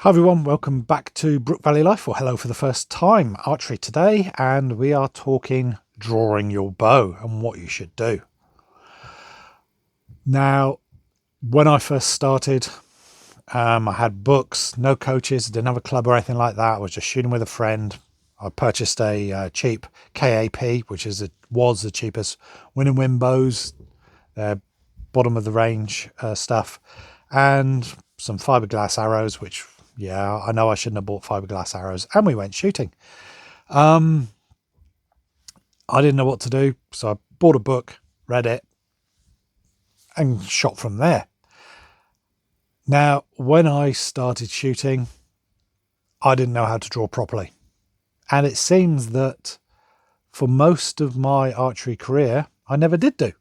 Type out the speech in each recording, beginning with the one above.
Hi everyone, welcome back to Brook Valley Life, or hello for the first time. Archery today, and we are talking drawing your bow and what you should do. Now, when I first started, I had books, no coaches, didn't have a club or anything like that. I was just shooting with a friend. I purchased a cheap KAP, which was the cheapest win bows, bottom of the range stuff, and some fiberglass arrows, which, yeah, I know I shouldn't have bought fiberglass arrows, and we went shooting. I didn't know what to do, so I bought a book, read it, and shot from there. Now, when I started shooting, I didn't know how to draw properly. And it seems that for most of my archery career, I never did do.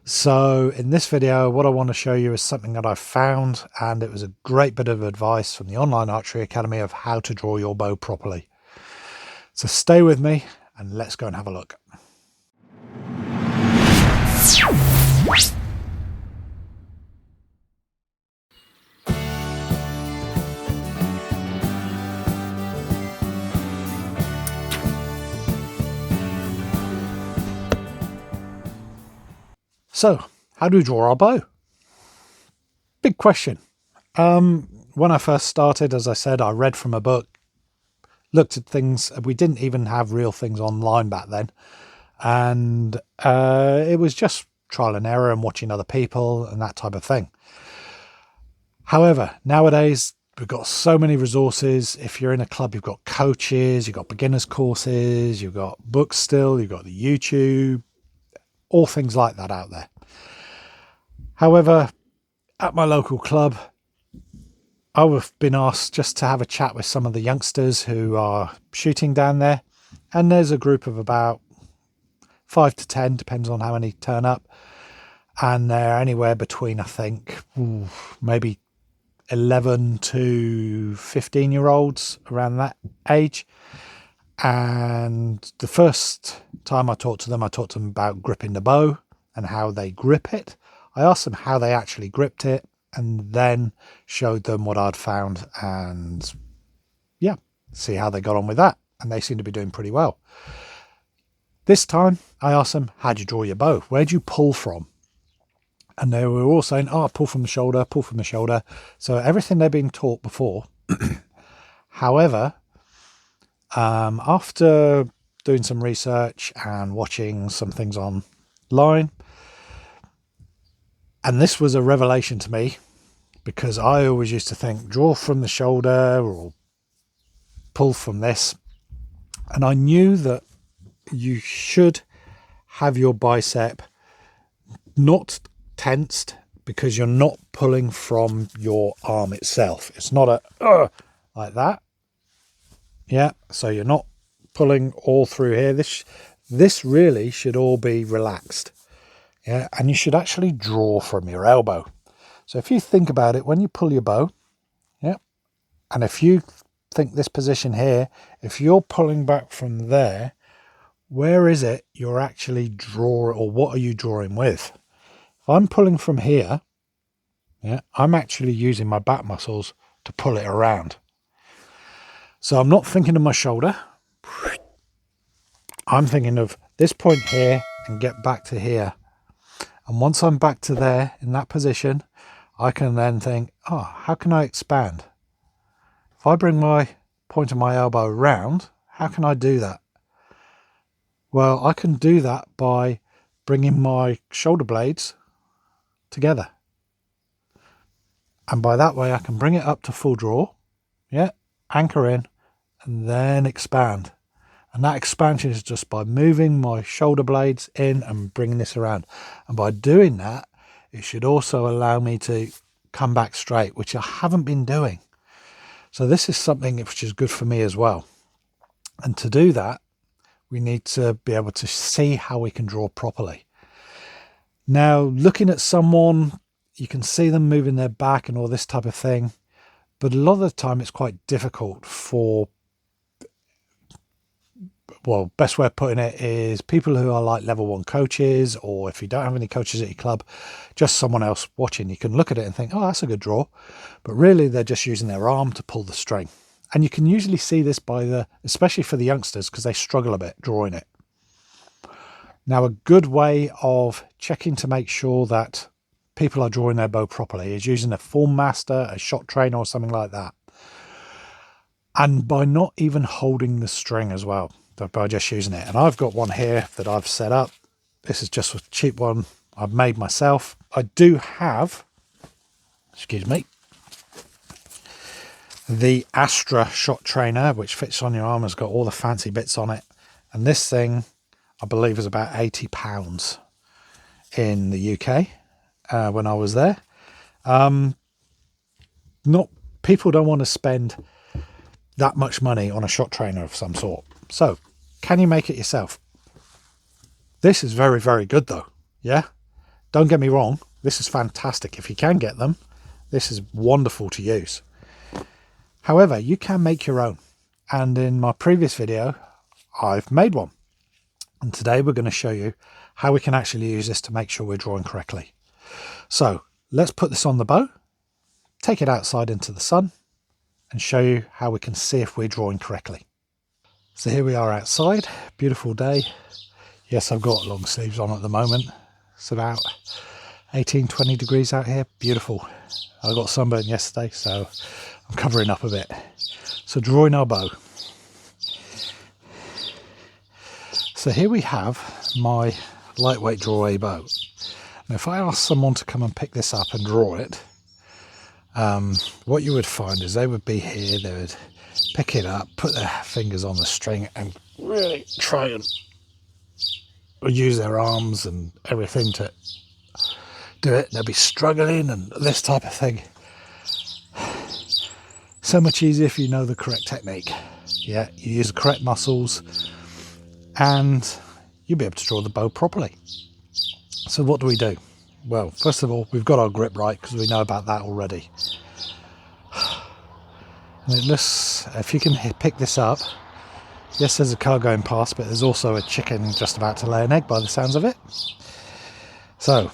So in this video, what I want to show you is something that I found, and it was a great bit of advice from the Online Archery Academy of how to draw your bow properly. So stay with me and let's go and have a look. So, how do we draw our bow? Big question. When I first started, as I said, I read from a book, looked at things. We didn't even have real things online back then. And it was just trial and error and watching other people and that type of thing. However, nowadays, we've got so many resources. If you're in a club, you've got coaches, you've got beginners courses, you've got books still, you've got the YouTube, all things like that out there. However, at my local club, I've been asked just to have a chat with some of the youngsters who are shooting down there. And there's a group of about 5 to 10, depends on how many turn up. And they're anywhere between, I think, maybe 11 to 15-year-olds, around that age. And the first time I talked to them about gripping the bow and how they grip it. I asked them how they actually gripped it, and then showed them what I'd found, and yeah, see how they got on with that. And they seem to be doing pretty well. This time I asked them, how do you draw your bow? Where do you pull from? And they were all saying, oh, pull from the shoulder, pull from the shoulder. So everything they've been taught before. However, after doing some research and watching some things online, and this was a revelation to me, because I always used to think draw from the shoulder or pull from this. And I knew that you should have your bicep not tensed, because you're not pulling from your arm itself. It's not a like that. Yeah, so you're not pulling all through here. This really should all be relaxed. Yeah, and you should actually draw from your elbow. So if you think about it, when you pull your bow, yeah, and if you think this position here, if you're pulling back from there, where is it you're actually drawing, or what are you drawing with? If I'm pulling from here, yeah, I'm actually using my back muscles to pull it around. So I'm not thinking of my shoulder. I'm thinking of this point here and get back to here. And once I'm back to there in that position, I can then think, oh, how can I expand? If I bring my point of my elbow round, how can I do that? Well, I can do that by bringing my shoulder blades together. And by that way, I can bring it up to full draw, yeah, anchor in, and then expand. And that expansion is just by moving my shoulder blades in and bringing this around. And by doing that, it should also allow me to come back straight, which I haven't been doing. So this is something which is good for me as well. And to do that, we need to be able to see how we can draw properly. Now, looking at someone, you can see them moving their back and all this type of thing. But a lot of the time it's quite difficult for well, best way of putting it is people who are like level 1 coaches, or if you don't have any coaches at your club, just someone else watching. You can look at it and think, oh, that's a good draw. But really, they're just using their arm to pull the string. And you can usually see this especially for the youngsters, because they struggle a bit drawing it. Now, a good way of checking to make sure that people are drawing their bow properly is using a form master, a shot trainer, or something like that. And by not even holding the string as well, by just using it. And I've got one here that I've set up. This is just a cheap one I've made myself. I do have, excuse me, the Astra shot trainer, which fits on your arm, has got all the fancy bits on it. And this thing, I believe, was about £80 in the UK when I was there. People don't want to spend that much money on a shot trainer of some sort. So, can you make it yourself? This is very, very good though. Yeah, don't get me wrong. This is fantastic. If you can get them, this is wonderful to use. However, you can make your own. And in my previous video, I've made one. And today we're going to show you how we can actually use this to make sure we're drawing correctly. So let's put this on the bow, take it outside into the sun, and show you how we can see if we're drawing correctly. So here we are outside, beautiful day. Yes, I've got long sleeves on at the moment. It's about 18-20 degrees out here, beautiful. I got sunburned yesterday, so I'm covering up a bit. So drawing our bow. So here we have my lightweight draw A bow. Now if I ask someone to come and pick this up and draw it, what you would find is they would be here, they would pick it up, put their fingers on the string and really try and use their arms and everything to do it. They'll be struggling and this type of thing. So much easier if you know the correct technique. Yeah, you use the correct muscles and you'll be able to draw the bow properly. So what do we do? Well, first of all, we've got our grip right because we know about that already. And it looks, if you can pick this up, yes, there's a car going past, but there's also a chicken just about to lay an egg by the sounds of it. So,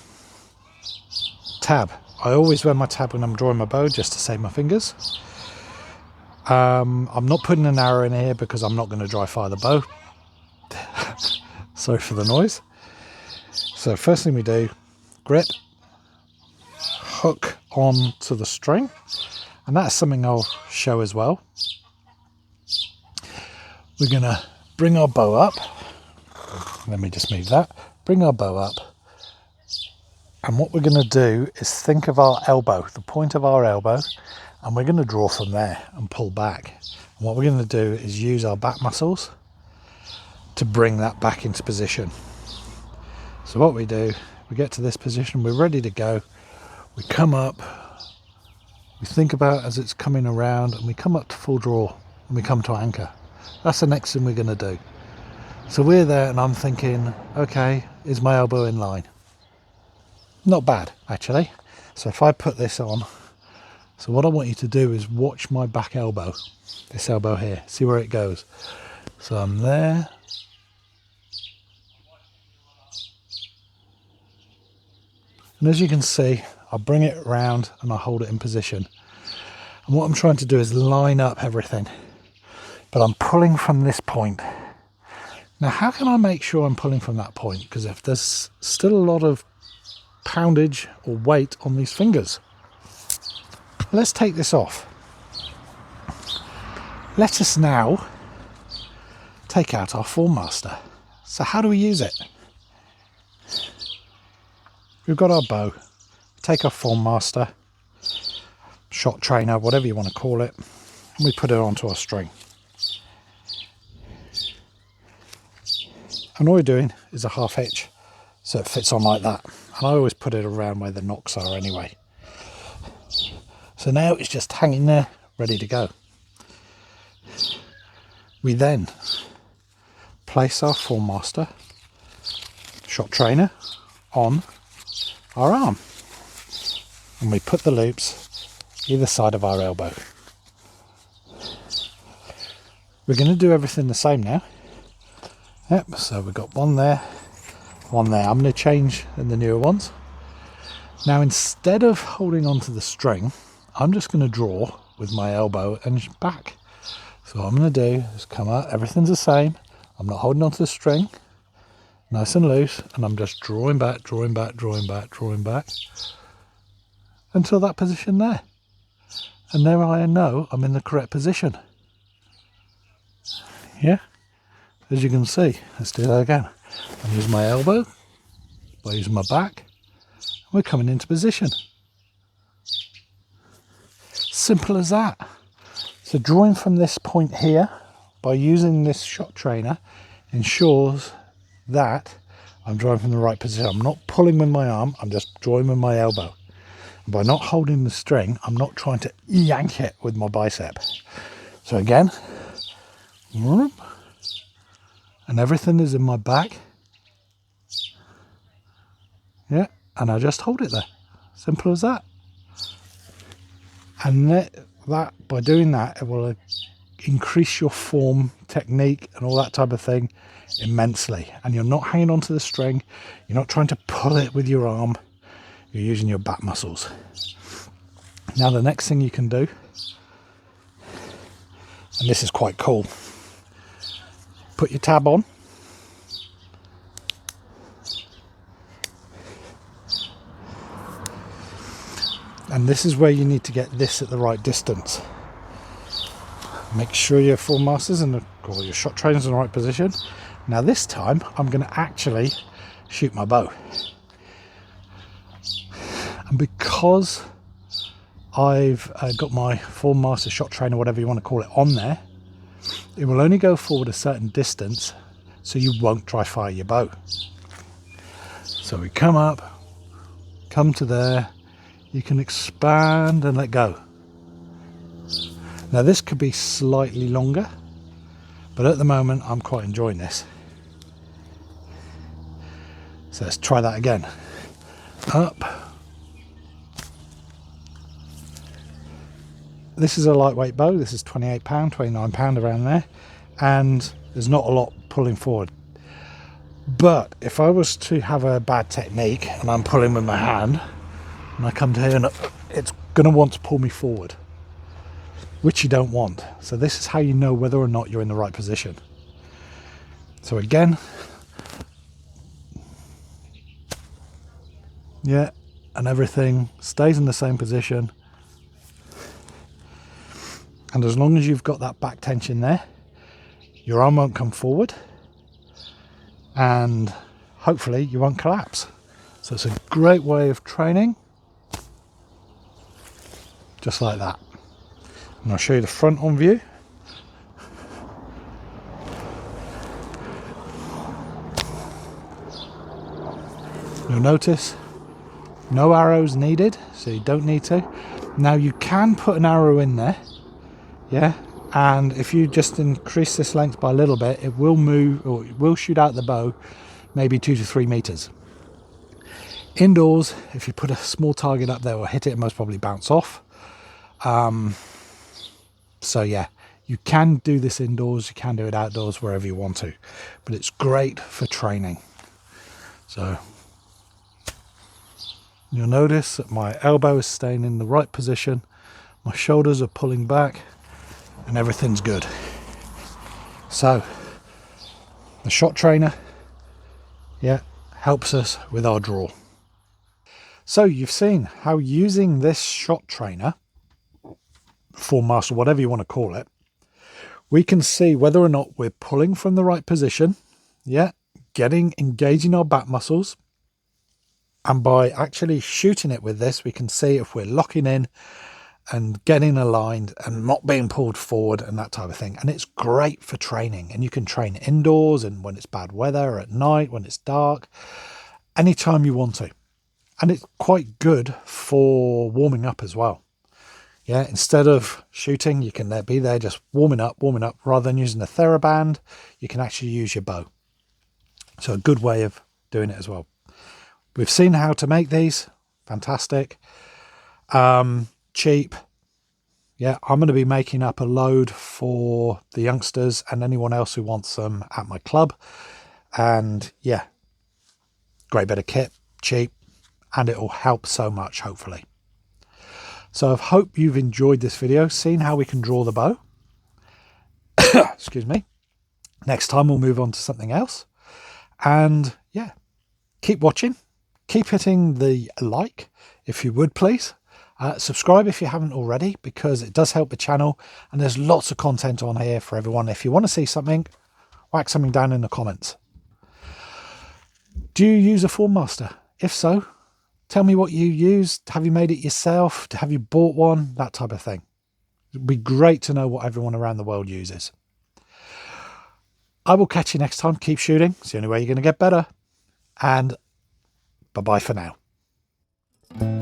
tab. I always wear my tab when I'm drawing my bow just to save my fingers. I'm not putting an arrow in here because I'm not going to dry fire the bow. Sorry for the noise. So first thing we do, grip, hook on to the string, and that's something I'll show as well. We're going to bring our bow up. Let me just move that. Bring our bow up. And what we're going to do is think of our elbow, the point of our elbow, and we're going to draw from there and pull back. And what we're going to do is use our back muscles to bring that back into position. So what we do, we get to this position, we're ready to go. We come up, we think about as it's coming around, and we come up to full draw, and we come to anchor. That's the next thing we're going to do. So we're there, and I'm thinking, okay, is my elbow in line? Not bad, actually. So if I put this on, so what I want you to do is watch my back elbow, this elbow here, see where it goes. So I'm there. And as you can see, I bring it around and I hold it in position. And what I'm trying to do is line up everything. But I'm pulling from this point. Now, how can I make sure I'm pulling from that point? Because if there's still a lot of poundage or weight on these fingers. Let's take this off. Let us now take out our form master. So how do we use it? We've got our bow, take our form master, shot trainer, whatever you want to call it, and we put it onto our string. And all we're doing is a half hitch, so it fits on like that. And I always put it around where the knocks are anyway. So now it's just hanging there, ready to go. We then place our form master, shot trainer, on our arm, and we put the loops either side of our elbow. We're going to do everything the same now. Yep, so we've got one there, one there. I'm going to change in the newer ones. Now, instead of holding onto the string, I'm just going to draw with my elbow and back. So what I'm going to do is come out, everything's the same. I'm not holding onto the string, nice and loose, and I'm just drawing back, drawing back, drawing back, drawing back, until that position there. And there I know I'm in the correct position. Yeah, as you can see, let's do that again. I'm using my elbow, by using my back, we're coming into position. Simple as that. So drawing from this point here, by using this shot trainer, ensures that I'm drawing from the right position. I'm not pulling with my arm, I'm just drawing with my elbow. And by not holding the string, I'm not trying to yank it with my bicep. So again, and everything is in my back. Yeah, and I just hold it there. Simple as that. And that by doing that, it will increase your form, technique, and all that type of thing immensely. And you're not hanging onto the string. You're not trying to pull it with your arm. You're using your back muscles. Now the next thing you can do, and this is quite cool, put your tab on. And this is where you need to get this at the right distance. Make sure your form masters and or your shot trainers in the right position. Now this time I'm going to actually shoot my bow. And because I've got my form master shot trainer, whatever you want to call it, on there, it will only go forward a certain distance, so you won't dry fire your bow. So we come up, come to there, you can expand and let go. Now this could be slightly longer, but at the moment I'm quite enjoying this. So let's try that again. Up. This is a lightweight bow. This is £28, £29 around there, and there's not a lot pulling forward. But if I was to have a bad technique and I'm pulling with my hand, and I come to here and it's going to want to pull me forward, which you don't want. So this is how you know whether or not you're in the right position. So again, yeah, and everything stays in the same position. And as long as you've got that back tension there, your arm won't come forward and hopefully you won't collapse. So it's a great way of training, just like that. And I'll show you the front on view. You'll notice no arrows needed, so you don't need to. Now you can put an arrow in there, yeah, and if you just increase this length by a little bit, it will move, or it will shoot out the bow maybe 2 to 3 meters. Indoors, if you put a small target up there or hit it, it most probably bounce off. So yeah, you can do this indoors, you can do it outdoors, wherever you want to, but it's great for training. So you'll notice that my elbow is staying in the right position, my shoulders are pulling back, and everything's good. So the shot trainer, yeah, helps us with our draw. So you've seen how using this shot trainer, form master, whatever you want to call it, we can see whether or not we're pulling from the right position, yeah, engaging our back muscles, and by actually shooting it with this, we can see if we're locking in and getting aligned and not being pulled forward and that type of thing. And it's great for training, and you can train indoors and when it's bad weather, at night, when it's dark, anytime you want to. And it's quite good for warming up as well. Yeah, instead of shooting, you can be there just warming up, rather than using a TheraBand, you can actually use your bow. So a good way of doing it as well. We've seen how to make these, fantastic. Cheap. Yeah, I'm going to be making up a load for the youngsters and anyone else who wants them at my club. And yeah, great bit of kit, cheap, and it will help so much, hopefully. So I hope you've enjoyed this video, seeing how we can draw the bow. Excuse me. Next time we'll move on to something else. And yeah, keep watching. Keep hitting the like, if you would please. Subscribe if you haven't already, because it does help the channel. And there's lots of content on here for everyone. If you want to see something, whack something down in the comments. Do you use a Form Master? If so, tell me what you used. Have you made it yourself? Have you bought one? That type of thing. It'd be great to know what everyone around the world uses. I will catch you next time. Keep shooting. It's the only way you're going to get better. And bye-bye for now.